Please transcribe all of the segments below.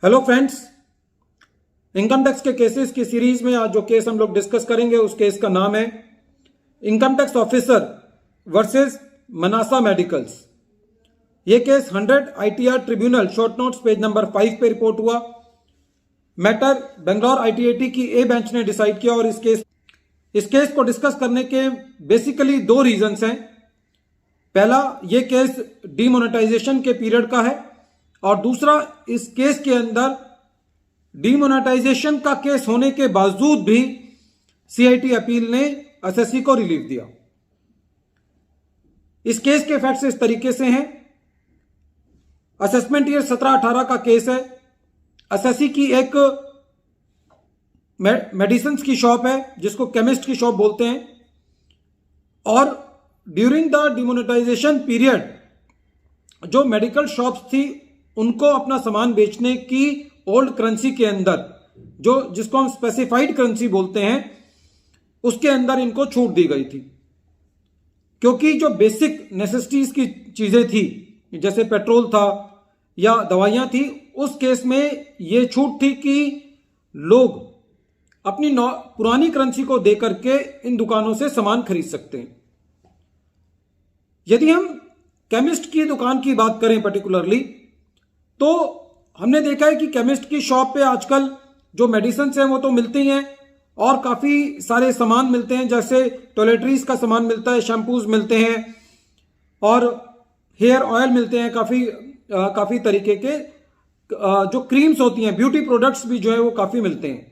Hello friends, income tax के cases की series में आज जो केस हम लोग डिस्कस करेंगे उस केस का नाम है income tax officer versus Manasa medicals. ये case 100 ITR tribunal short notes page number 5 पे रिपोर्ट हुआ। मैटर बेंगलोर ITAT की ए बेंच ने डिसाइड किया और इस केस को डिस्कस करने के बेसिकली दो रीजंस हैं। पहला, ये केस डीमोनेटाइजेशन के पीरियड का है और दूसरा, इस केस के अंदर डीमोनेटाइजेशन का केस होने के बावजूद भी CIT अपील ने एसएससी को रिलीफ दिया। इस केस के फैक्ट्स इस तरीके से हैं। असेसमेंट ईयर 17-18 का केस है। एसएससी की एक मेडिसिन की शॉप है जिसको केमिस्ट की शॉप बोलते हैं, और ड्यूरिंग द डिमोनेटाइजेशन पीरियड जो मेडिकल शॉप्स थी उनको अपना सामान बेचने की ओल्ड करेंसी के अंदर, जो जिसको हम स्पेसिफाइड करेंसी बोलते हैं, उसके अंदर इनको छूट दी गई थी। क्योंकि जो बेसिक नेसेसिटीज की चीजें थी जैसे पेट्रोल था या दवाइयां थी, उस केस में ये छूट थी कि लोग अपनी पुरानी करेंसी को देकर के इन दुकानों से सामान खरीद सकते हैं। यदि हम केमिस्ट की दुकान की बात करें पर्टिकुलरली, तो हमने देखा है कि केमिस्ट की शॉप पे आजकल जो मेडिसिन हैं वो तो मिलती हैं और काफी सारे सामान मिलते हैं, जैसे टॉयलेटरीज का सामान मिलता है, शैम्पूज मिलते हैं और हेयर ऑयल मिलते हैं, काफी तरीके के जो क्रीम्स होती हैं, ब्यूटी प्रोडक्ट्स भी जो है वो काफी मिलते हैं।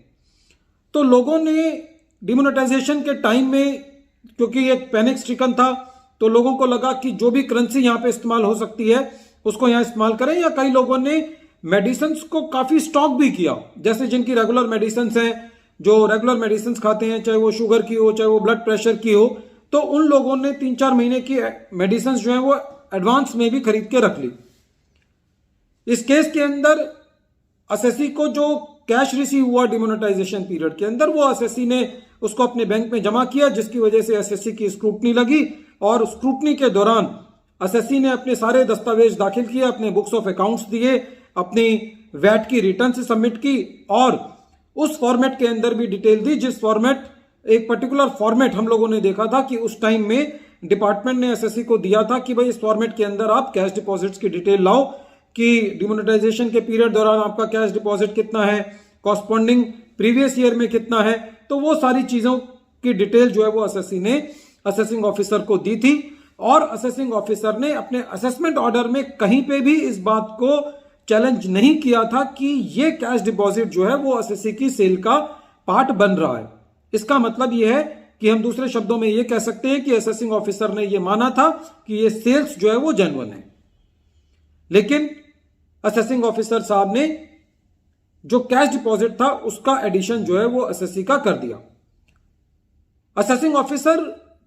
तो लोगों ने डिमोनेटाइजेशन के टाइम में, क्योंकि एक पैनिक स्ट्रिकन था, तो लोगों को लगा कि जो भी करेंसी यहां पे इस्तेमाल हो सकती है उसको यहां इस्तेमाल करें, या कई लोगों ने मेडिसिन को काफी स्टॉक भी किया, जैसे जिनकी रेगुलर मेडिसिन हैं, जो रेगुलर मेडिसिन खाते हैं, चाहे वो शुगर की हो, चाहे वो ब्लड प्रेशर की हो, तो उन लोगों ने 3-4 महीने की मेडिसिन जो है वो एडवांस में भी खरीद के रख ली। इस केस के अंदर एसएससी को जो कैश रिसीव हुआ डिमोनेटाइजेशन पीरियड के अंदर, वो एसएससी ने उसको अपने बैंक में जमा किया, जिसकी वजह से एसएससी की स्क्रूटनी लगी और स्क्रूटनी के दौरान एसएससी ने अपने सारे दस्तावेज दाखिल किए, अपने बुक्स ऑफ अकाउंट्स दिए, अपनी वैट की रिटर्न से सबमिट की और उस फॉर्मेट के अंदर भी डिटेल दी, जिस फॉर्मेट, एक पर्टिकुलर फॉर्मेट हम लोगों ने देखा था कि उस टाइम में डिपार्टमेंट ने एसएससी को दिया था कि भाई इस फॉर्मेट के अंदर आप कैश डिपॉजिट्स की डिटेल लाओ कि डिमोनेटाइजेशन के पीरियड दौरान आपका कैश डिपॉजिट कितना है, कॉरस्पॉन्डिंग प्रीवियस ईयर में कितना है। तो वो सारी चीजों की डिटेल जो है वो एसएससी ने असेसिंग ऑफिसर को दी थी और असेसिंग ऑफिसर ने अपने असेसमेंट ऑर्डर में कहीं पे भी इस बात को चैलेंज नहीं किया था कि ये कैश डिपॉजिट जो है वो एसएससी की सेल का पार्ट बन रहा है। इसका मतलब ये है कि हम दूसरे शब्दों में ये कह सकते हैं कि असेसिंग ऑफिसर ने ये माना था कि ये सेल्स जो है वो जेन्युइन है, लेकिन असेसिंग ऑफिसर साहब ने जो कैश डिपॉजिट था उसका एडिशन जो है वो एसएससी का कर दिया। असेसिंग ऑफिसर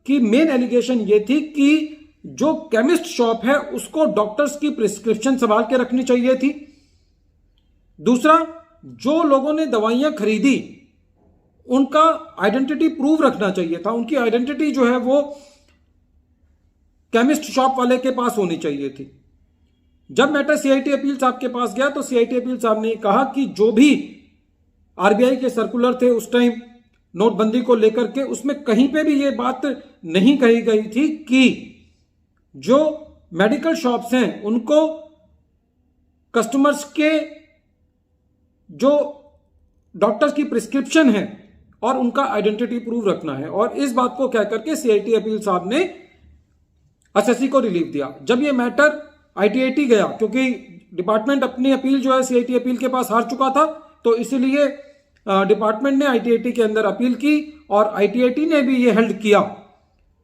की मेन एलिगेशन ये थी कि जो केमिस्ट शॉप है उसको डॉक्टर्स की प्रिस्क्रिप्शन संभाल के रखनी चाहिए थी। दूसरा, जो लोगों ने दवाइयां खरीदी उनका आइडेंटिटी प्रूव रखना चाहिए था, उनकी आइडेंटिटी जो है वो केमिस्ट शॉप वाले के पास होनी चाहिए थी। जब मैटर CIT अपील साहब के पास गया तो CIT अपील साहब ने कहा कि जो भी RBI के सर्कुलर थे उस टाइम नोटबंदी को लेकर के, उसमें कहीं पे भी ये बात नहीं कही गई थी कि जो मेडिकल शॉप्स हैं उनको कस्टमर्स के जो डॉक्टर्स की प्रिस्क्रिप्शन है और उनका आइडेंटिटी प्रूव रखना है, और इस बात को कह करके CIT अपील साहब ने एसएससी को रिलीफ दिया। जब ये मैटर ITAT गया, क्योंकि डिपार्टमेंट अपनी अपील जो है CIT अपील के पास हार चुका था, तो इसीलिए डिपार्टमेंट ने ITAT के अंदर अपील की और ITAT ने भी ये हेल्ड किया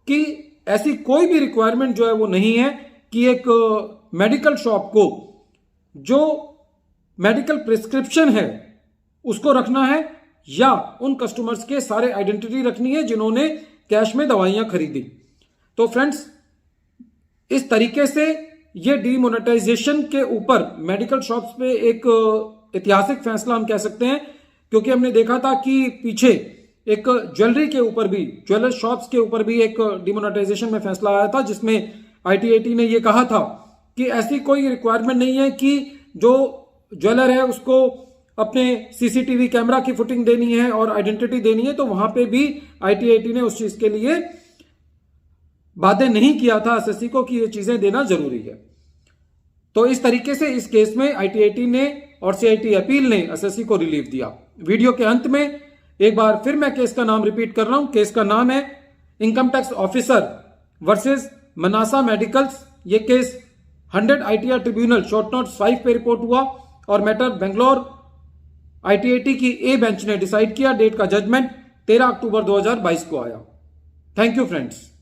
कि ऐसी कोई भी रिक्वायरमेंट जो है वो नहीं है कि एक मेडिकल शॉप को जो मेडिकल प्रिस्क्रिप्शन है उसको रखना है या उन कस्टमर्स के सारे आइडेंटिटी रखनी है जिन्होंने कैश में दवाइयां खरीदी। तो फ्रेंड्स, इस तरीके से ये डीमोनेटाइजेशन के ऊपर मेडिकल शॉप्स पे एक ऐतिहासिक फैसला हम कह सकते हैं, क्योंकि हमने देखा था कि पीछे एक ज्वेलरी के ऊपर भी, ज्वेलर शॉप्स के ऊपर भी एक डिमोनेटाइजेशन में फैसला आया था, जिसमें ITAT ने यह कहा था कि ऐसी कोई रिक्वायरमेंट नहीं है कि जो ज्वेलर है उसको अपने सीसीटीवी कैमरा की फुटिंग देनी है और आइडेंटिटी देनी है, तो वहां पे भी ITAT ने उस चीज के लिए बाध्य नहीं किया था एसएससी को कि ये चीजें देना जरूरी है। तो इस तरीके से इस केस में ITAT ने और CIT अपील ने एसएससी को रिलीफ दिया। वीडियो के अंत में एक बार फिर मैं केस का नाम रिपीट कर रहा हूं। केस का नाम है income tax officer versus Manasa medicals. ये case 100 ITR tribunal short note 5 पे रिपोर्ट हुआ और मैटर बेंगलोर ITAT की ए बेंच ने डिसाइड किया। डेट का जजमेंट 13 अक्टूबर 2022 को आया। Thank you friends.